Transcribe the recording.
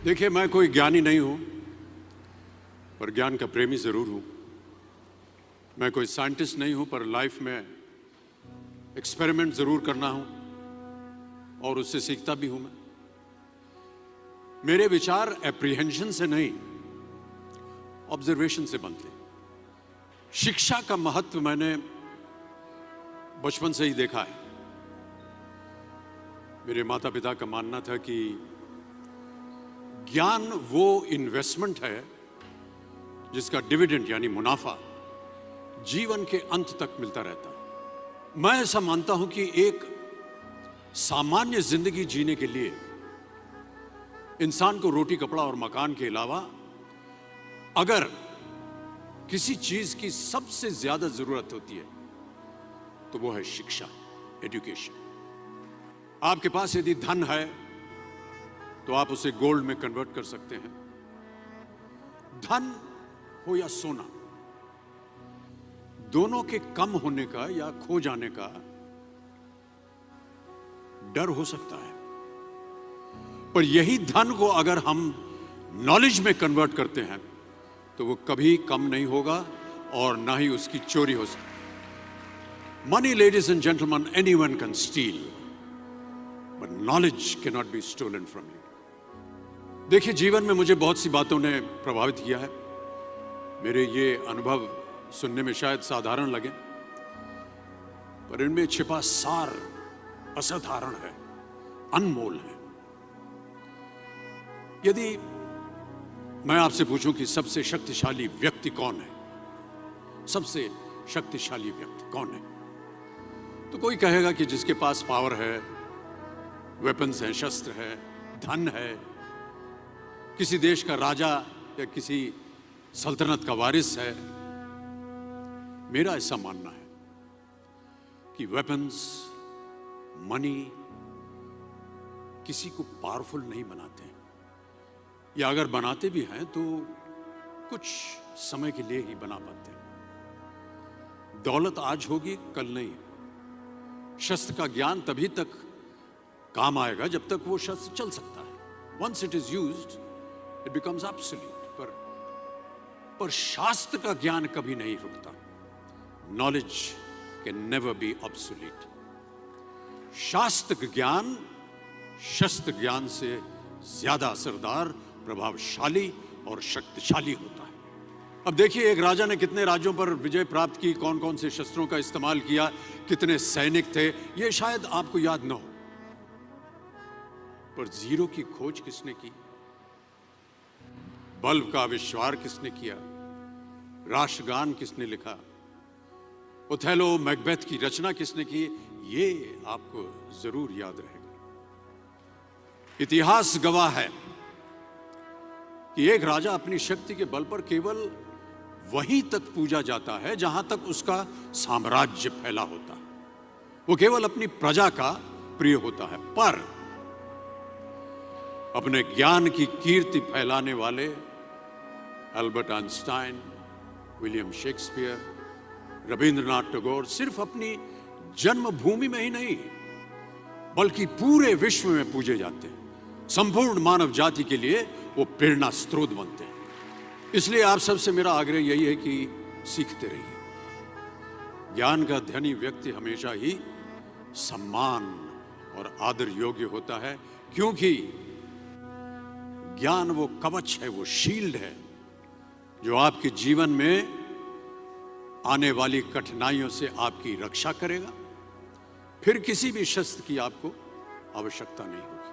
देखिए, मैं कोई ज्ञानी नहीं हूं, पर ज्ञान का प्रेमी जरूर हूं। मैं कोई साइंटिस्ट नहीं हूं, पर लाइफ में एक्सपेरिमेंट जरूर करना हूं और उससे सीखता भी हूं। मेरे विचार एप्रीहेंशन से नहीं, ऑब्जर्वेशन से बनते। शिक्षा का महत्व मैंने बचपन से ही देखा है। मेरे माता पिता का मानना था कि ज्ञान वो इन्वेस्टमेंट है जिसका डिविडेंड यानी मुनाफा जीवन के अंत तक मिलता रहता है। मैं ऐसा मानता हूं कि एक सामान्य जिंदगी जीने के लिए इंसान को रोटी, कपड़ा और मकान के अलावा अगर किसी चीज की सबसे ज्यादा जरूरत होती है तो वो है शिक्षा, एजुकेशन। आपके पास यदि धन है तो आप उसे गोल्ड में कन्वर्ट कर सकते हैं। धन हो या सोना, दोनों के कम होने का या खो जाने का डर हो सकता है, पर यही धन को अगर हम नॉलेज में कन्वर्ट करते हैं तो वो कभी कम नहीं होगा और ना ही उसकी चोरी हो सकती। Money, ladies and gentlemen, anyone can steal, but knowledge can not be stolen from you. देखिए, जीवन में मुझे बहुत सी बातों ने प्रभावित किया है। मेरे ये अनुभव सुनने में शायद साधारण लगे, पर इनमें छिपा सार असाधारण है, अनमोल है। यदि मैं आपसे पूछूं कि सबसे शक्तिशाली व्यक्ति कौन है, सबसे शक्तिशाली व्यक्ति कौन है, तो कोई कहेगा कि जिसके पास पावर है, वेपन्स है, शस्त्र है, धन है, किसी देश का राजा या किसी सल्तनत का वारिस है। मेरा ऐसा मानना है कि वेपन्स, मनी किसी को पावरफुल नहीं बनाते, या अगर बनाते भी हैं तो कुछ समय के लिए ही बना पाते हैं। दौलत आज होगी, कल नहीं। शस्त्र का ज्ञान तभी तक काम आएगा जब तक वो शस्त्र चल सकता है। Once it is used it becomes absolute. पर शास्त्र का ज्ञान कभी नहीं रुकता। Knowledge can never be obsolete. शास्त्र ज्ञान शस्त्र ज्ञान से ज्यादा असरदार, प्रभावशाली और शक्तिशाली होता है। अब देखिए, एक राजा ने कितने राज्यों पर विजय प्राप्त की, कौन कौन से शस्त्रों का इस्तेमाल किया, कितने सैनिक थे, यह शायद आपको याद न हो, पर जीरो की खोज किसने की, बल्ब का आविष्कार किसने किया, राष्ट्रगान किसने लिखा, ओथेलो, मैकबेथ की रचना किसने की, ये आपको जरूर याद रहेगा। इतिहास गवाह है कि एक राजा अपनी शक्ति के बल पर केवल वहीं तक पूजा जाता है जहां तक उसका साम्राज्य फैला होता है। वो केवल अपनी प्रजा का प्रिय होता है। पर अपने ज्ञान की कीर्ति फैलाने वाले Albert Einstein, William Shakespeare, Rabindranath Tagore सिर्फ अपनी जन्मभूमि में ही नहीं बल्कि पूरे विश्व में पूजे जाते हैं। संपूर्ण मानव जाति के लिए वो प्रेरणा स्रोत बनते हैं। इसलिए आप सबसे मेरा आग्रह यही है कि सीखते रहिए। ज्ञान का धनी व्यक्ति हमेशा ही सम्मान और आदर योग्य होता है, क्योंकि ज्ञान वो कवच है, वो शील्ड है जो आपके जीवन में आने वाली कठिनाइयों से आपकी रक्षा करेगा। फिर किसी भी शस्त्र की आपको आवश्यकता नहीं होगी।